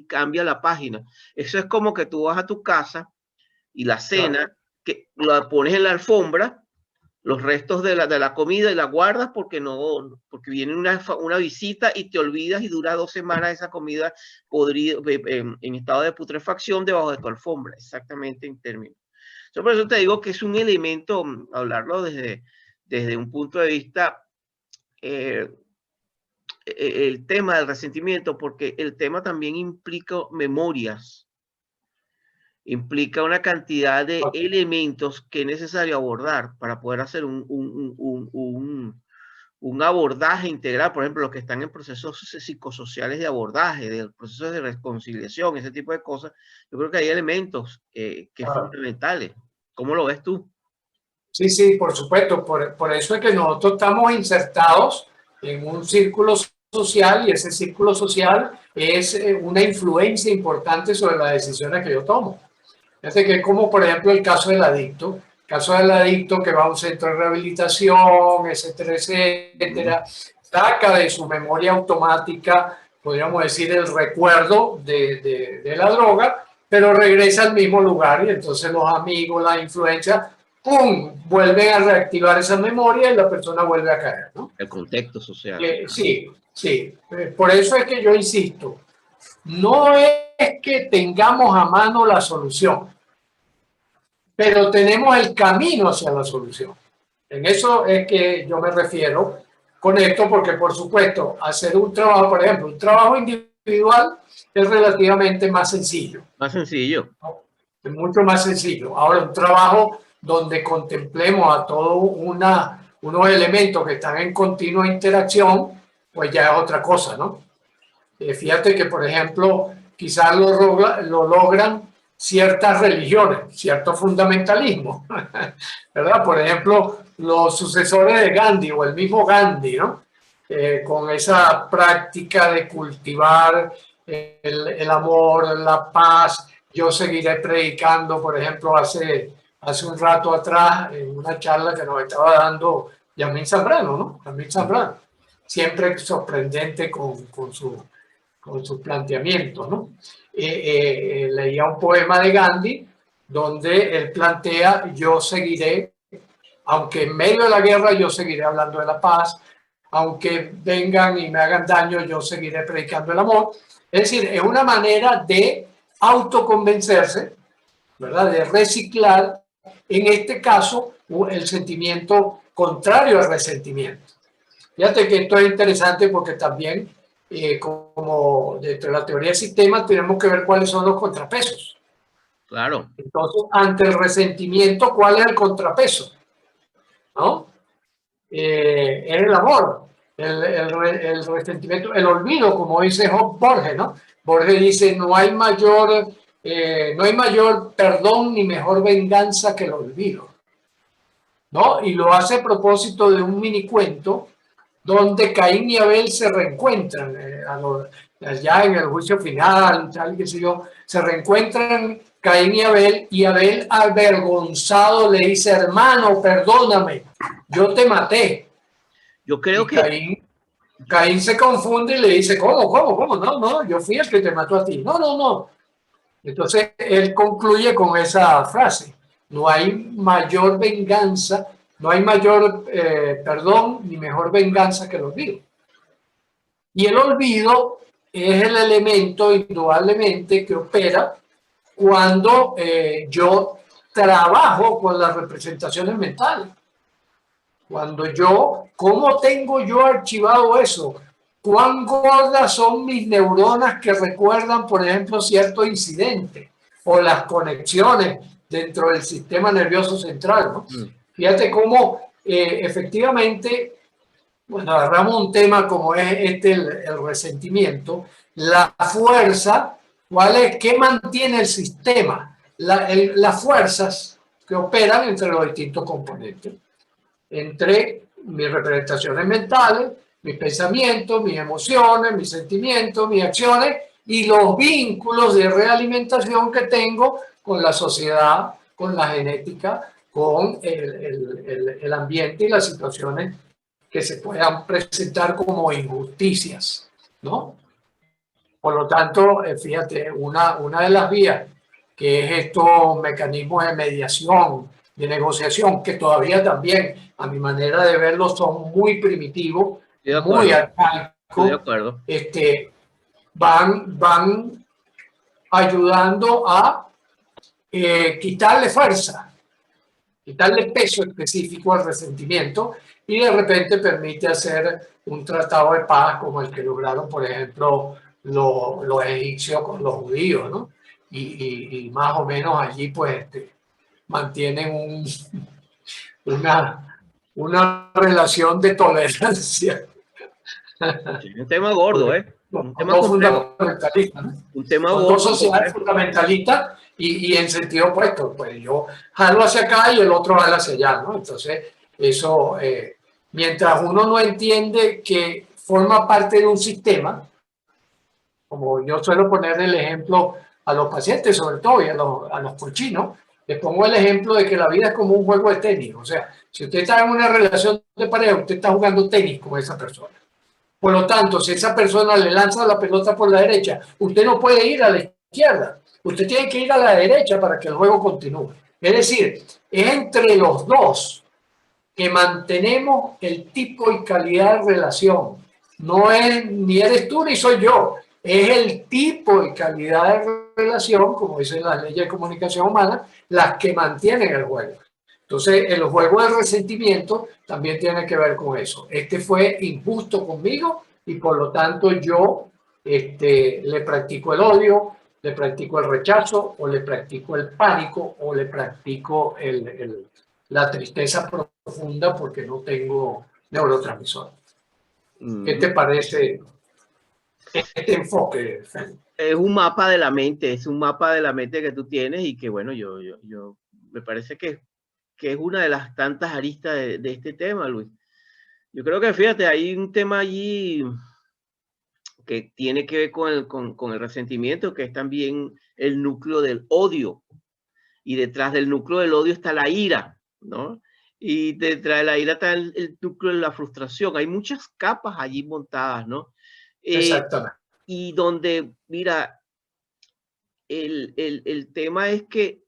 cambia la página. Eso es como que tú vas a tu casa y la cena, que la pones en la alfombra, los restos de la comida, y la guardas porque viene una visita y te olvidas, y dura 2 semanas esa comida podrida, en estado de putrefacción debajo de tu alfombra, exactamente en términos. Por eso te digo que es un elemento, hablarlo desde un punto de vista, el tema del resentimiento, porque el tema también implica memorias, implica una cantidad de elementos que es necesario abordar para poder hacer un abordaje integral. Por ejemplo, los que están en procesos psicosociales de abordaje, de procesos de reconciliación, ese tipo de cosas, yo creo que hay elementos que son fundamentales. ¿Cómo lo ves tú? Sí, sí, por supuesto. Por eso es que nosotros estamos insertados en un círculo social, y ese círculo social es una influencia importante sobre las decisiones que yo tomo. Fíjate que es como, por ejemplo, el caso del adicto. El caso del adicto que va a un centro de rehabilitación, etcétera, etcétera, saca de su memoria automática, podríamos decir, el recuerdo de la droga, pero regresa al mismo lugar, y entonces los amigos, la influencia, ¡pum!, vuelven a reactivar esa memoria y la persona vuelve a caer, ¿no? El contexto social. Sí, sí. Por eso es que yo insisto, no es que tengamos a mano la solución, pero tenemos el camino hacia la solución. En eso es que yo me refiero con esto, porque por supuesto, hacer un trabajo, por ejemplo, un trabajo individual es relativamente más sencillo. Más sencillo. Es mucho más sencillo. Ahora, un trabajo donde contemplemos a todos unos elementos que están en continua interacción, pues ya es otra cosa, ¿no? Fíjate que, por ejemplo, quizás lo logran ciertas religiones, cierto fundamentalismo, ¿verdad? Por ejemplo, los sucesores de Gandhi o el mismo Gandhi, ¿no? Con esa práctica de cultivar el amor, la paz. Yo seguiré predicando, por ejemplo, hace un rato atrás, en una charla que nos estaba dando Yamil Zambrano, ¿no? Yamil Zambrano, siempre sorprendente con sus planteamientos, ¿no? Leía un poema de Gandhi donde él plantea: yo seguiré, aunque en medio de la guerra, yo seguiré hablando de la paz, aunque vengan y me hagan daño, yo seguiré predicando el amor. Es decir, es una manera de autoconvencerse, ¿verdad?, de reciclar, en este caso, el sentimiento contrario al resentimiento. Fíjate que esto es interesante porque también, como dentro de la teoría del sistema, tenemos que ver cuáles son los contrapesos. Claro. Entonces, ante el resentimiento, ¿cuál es el contrapeso? ¿No? Es el amor, el resentimiento, el olvido, como dice Borges, ¿no? Borges dice: no hay mayor perdón ni mejor venganza que el olvido, ¿no? Y lo hace a propósito de un mini cuento donde Caín y Abel se reencuentran, allá en el juicio final, tal, qué sé yo, se reencuentran Caín y Abel avergonzado le dice: hermano, perdóname, yo te maté. Yo creo que Caín se confunde y le dice: ¿Cómo? No, yo fui el que te mató a ti. No. Entonces él concluye con esa frase: no hay mayor venganza, no hay mayor perdón ni mejor venganza que el olvido. Y el olvido es el elemento indudablemente que opera cuando yo trabajo con las representaciones mentales. ¿Cómo tengo yo archivado eso? ¿Cuán gordas son mis neuronas que recuerdan, por ejemplo, cierto incidente o las conexiones dentro del sistema nervioso central, ¿no? Fíjate cómo efectivamente, bueno, agarramos un tema como es el resentimiento, la fuerza, ¿qué mantiene el sistema? Las fuerzas que operan entre los distintos componentes, entre mis representaciones mentales, mis pensamientos, mis emociones, mis sentimientos, mis acciones y los vínculos de realimentación que tengo con la sociedad, con la genética, con el ambiente y las situaciones que se puedan presentar como injusticias, ¿no? Por lo tanto, fíjate, una de las vías que es estos mecanismos de mediación, de negociación, que todavía también, a mi manera de verlo, son muy primitivos, muy arcaicos, van ayudando a quitarle fuerza, quitarle peso específico al resentimiento y de repente permite hacer un tratado de paz como el que lograron, por ejemplo, los egipcios con los judíos, ¿no? Y más o menos allí pues mantienen una relación de tolerancia. Sí, un tema gordo, ¿eh? Un tema fundamentalista, ¿no? Un tema gordo. Dos sociedades fundamentalistas y en sentido opuesto. Pues yo jalo hacia acá y el otro jala hacia allá, ¿no? Entonces, eso, mientras uno no entiende que forma parte de un sistema, como yo suelo poner el ejemplo a los pacientes, sobre todo, y a los cochinos, les pongo el ejemplo de que la vida es como un juego de tenis. O sea, si usted está en una relación de pareja, usted está jugando tenis con esa persona. Por lo tanto, si esa persona le lanza la pelota por la derecha, usted no puede ir a la izquierda. Usted tiene que ir a la derecha para que el juego continúe. Es decir, es entre los dos que mantenemos el tipo y calidad de relación. No es ni eres tú ni soy yo. Es el tipo y calidad de relación, como dicen las leyes de comunicación humana, las que mantienen el juego. Entonces, el juego del resentimiento también tiene que ver con eso. Este fue injusto conmigo y por lo tanto yo le practico el odio, le practico el rechazo o le practico el pánico o le practico la tristeza profunda porque no tengo neurotransmisor. ¿Qué te parece este enfoque? Es un mapa de la mente, es un mapa de la mente que tú tienes y que bueno, yo me parece que es una de las tantas aristas de este tema, Luis. Yo creo que, fíjate, hay un tema allí que tiene que ver con el resentimiento, que es también el núcleo del odio. Y detrás del núcleo del odio está la ira, ¿no? Y detrás de la ira está el núcleo de la frustración. Hay muchas capas allí montadas, ¿no? Exactamente. Y donde, mira, el tema es que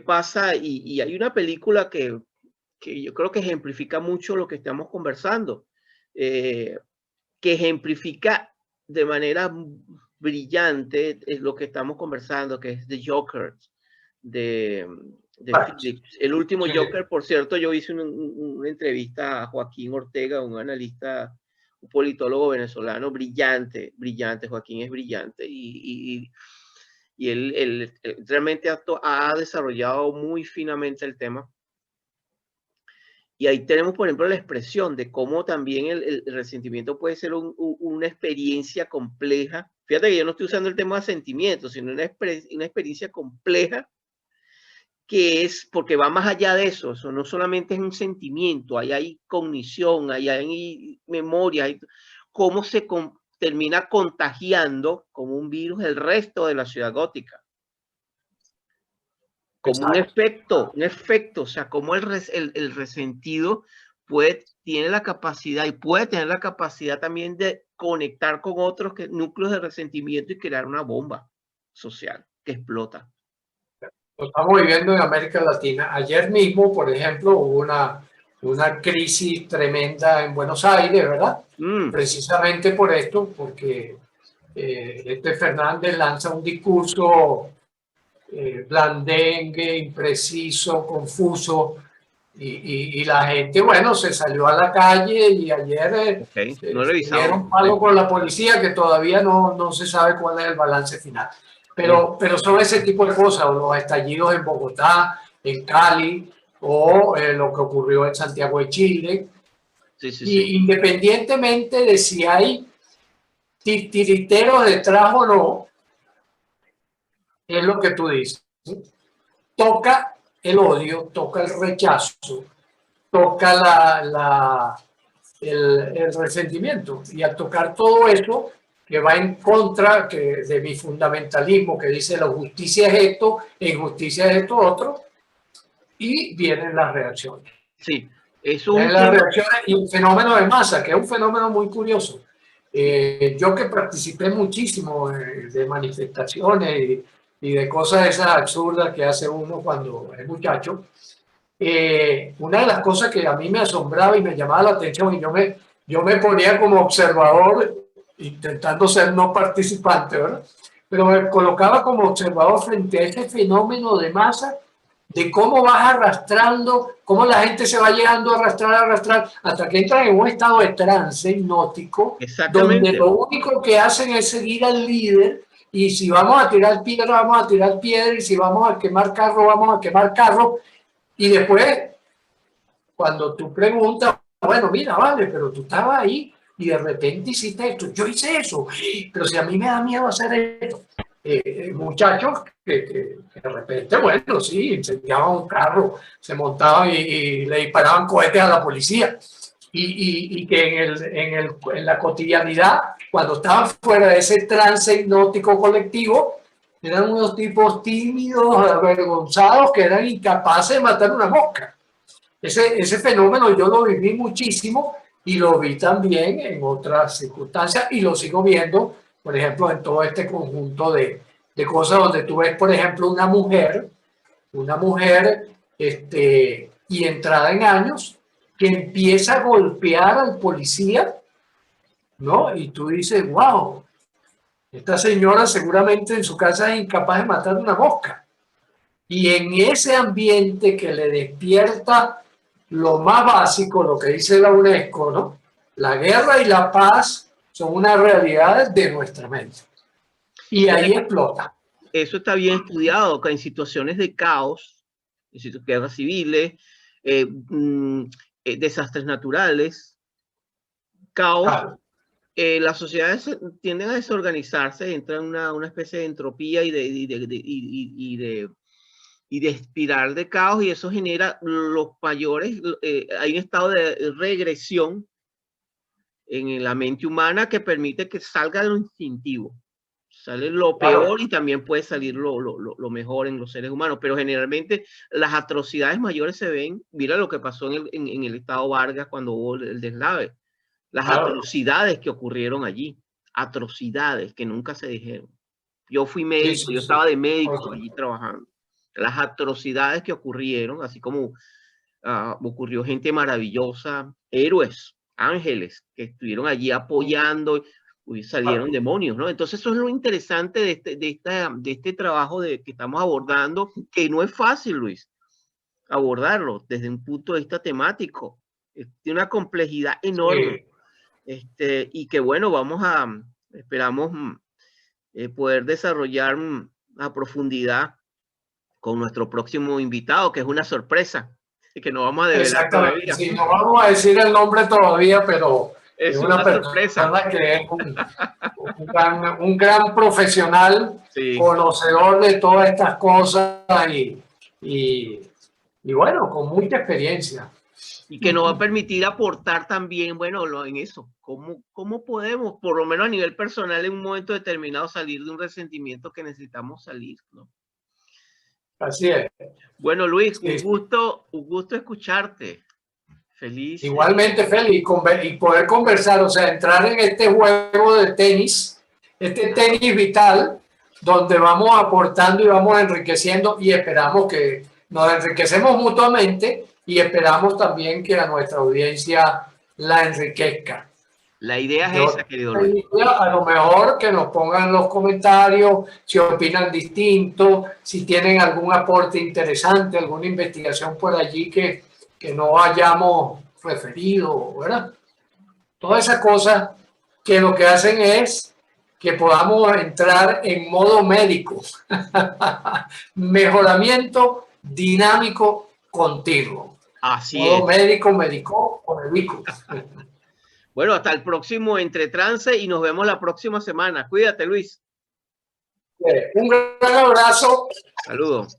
pasa, y hay una película que yo creo que ejemplifica mucho lo que estamos conversando, que ejemplifica de manera brillante es lo que estamos conversando, que es The Joker de Phillips. El último Joker, por cierto, yo hice una entrevista a Joaquín Ortega, un analista, un politólogo venezolano, brillante, Joaquín es brillante, y él realmente ha desarrollado muy finamente el tema. Y ahí tenemos, por ejemplo, la expresión de cómo también el resentimiento puede ser una experiencia compleja. Fíjate que yo no estoy usando el tema de sentimientos, sino una experiencia compleja, que es porque va más allá de eso. Eso no solamente es un sentimiento, ahí hay cognición, ahí hay memoria, cómo se termina contagiando como un virus el resto de la ciudad gótica. Como un efecto, o sea, como el resentido tiene la capacidad y puede tener la capacidad también de conectar con otros núcleos de resentimiento y crear una bomba social que explota. Lo estamos viviendo en América Latina. Ayer mismo, por ejemplo, hubo una crisis tremenda en Buenos Aires, ¿verdad? Precisamente por esto, porque Fernández lanza un discurso blandengue, impreciso, confuso. Y la gente, bueno, se salió a la calle y ayer no se dieron palo con la policía, que todavía no se sabe cuál es el balance final. Pero son ese tipo de cosas, o los estallidos en Bogotá, en Cali, o lo que ocurrió en Santiago de Chile. Y independientemente de si hay titiriteros detrás o no, es lo que tú dices. Toca el odio, toca el rechazo, toca el resentimiento. Y al tocar todo eso, que va en contra de mi fundamentalismo, que dice la justicia es esto, la injusticia es esto otro, y vienen las reacciones. Sí, las reacciones y un fenómeno de masa, que es un fenómeno muy curioso. Yo que participé muchísimo de manifestaciones y de cosas esas absurdas que hace uno cuando es muchacho, una de las cosas que a mí me asombraba y me llamaba la atención, y yo me ponía como observador, intentando ser no participante, ¿verdad? Pero me colocaba como observador frente a ese fenómeno de masa, de cómo vas arrastrando, cómo la gente se va llegando a arrastrar, hasta que entran en un estado de trance hipnótico, donde lo único que hacen es seguir al líder, y si vamos a tirar piedra, vamos a tirar piedra, y si vamos a quemar carro, vamos a quemar carro. Y después, cuando tú preguntas, bueno, mira, vale, pero tú estabas ahí y de repente hiciste esto, yo hice eso, pero si a mí me da miedo hacer esto. Muchachos que de repente, bueno, sí, incendiaban un carro, se montaban y le disparaban cohetes a la policía. Y que en la cotidianidad, cuando estaban fuera de ese trance hipnótico colectivo, eran unos tipos tímidos, avergonzados, que eran incapaces de matar una mosca. Ese fenómeno yo lo viví muchísimo y lo vi también en otras circunstancias y lo sigo viendo, por ejemplo, en todo este conjunto de cosas donde tú ves, por ejemplo, una mujer y entrada en años, que empieza a golpear al policía, ¿no? Y tú dices, wow, esta señora seguramente en su casa es incapaz de matar una mosca. Y en ese ambiente que le despierta lo más básico, lo que dice la UNESCO, ¿no? La guerra y la paz son una realidad de nuestra mente. Y ahí explota. Eso está bien estudiado, que en situaciones de caos, en guerras civiles, desastres naturales, caos, claro. Las sociedades tienden a desorganizarse, entran en una especie de entropía y de espiral de caos, y eso genera los mayores, hay un estado de regresión en la mente humana que permite que salga lo instintivo. Sale lo peor y también puede salir lo mejor en los seres humanos, pero generalmente las atrocidades mayores se ven, mira lo que pasó en el estado Vargas cuando hubo el deslave, las atrocidades que ocurrieron allí, atrocidades que nunca se dijeron. Yo fui médico, yo estaba de médico allí trabajando. Las atrocidades que ocurrieron, así como ocurrió gente maravillosa, héroes, ángeles, que estuvieron allí apoyando, y salieron demonios, ¿no? Entonces eso es lo interesante de este trabajo que estamos abordando, que no es fácil, Luis, abordarlo desde un punto de vista temático. Tiene una complejidad enorme. Y que bueno, esperamos poder desarrollar a profundidad con nuestro próximo invitado, que es una sorpresa, que no vamos a develar todavía. Sí, no vamos a decir el nombre todavía, pero es una persona que es un gran profesional, conocedor de todas estas cosas y bueno, con mucha experiencia. Y que nos va a permitir aportar también, bueno, en eso, cómo podemos, por lo menos a nivel personal, en un momento determinado salir de un resentimiento que necesitamos salir, ¿no? Así es. Bueno, Luis, un gusto escucharte. Feliz. Igualmente, feliz, y poder conversar, o sea, entrar en este juego de tenis, este tenis vital, donde vamos aportando y vamos enriqueciendo y esperamos que nos enriquecemos mutuamente y esperamos también que a nuestra audiencia la enriquezca. La idea es esa, querido Luis. A lo mejor que nos pongan en los comentarios si opinan distinto, si tienen algún aporte interesante, alguna investigación por allí que no hayamos referido, ¿verdad? Todas esas cosas que lo que hacen es que podamos entrar en modo médico. Mejoramiento dinámico continuo. Así modo es. médico o médico. Bueno, hasta el próximo Entre Trance y nos vemos la próxima semana. Cuídate, Luis. Un gran abrazo. Saludos.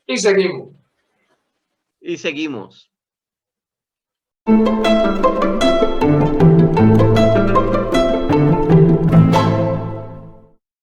Y seguimos. Y seguimos.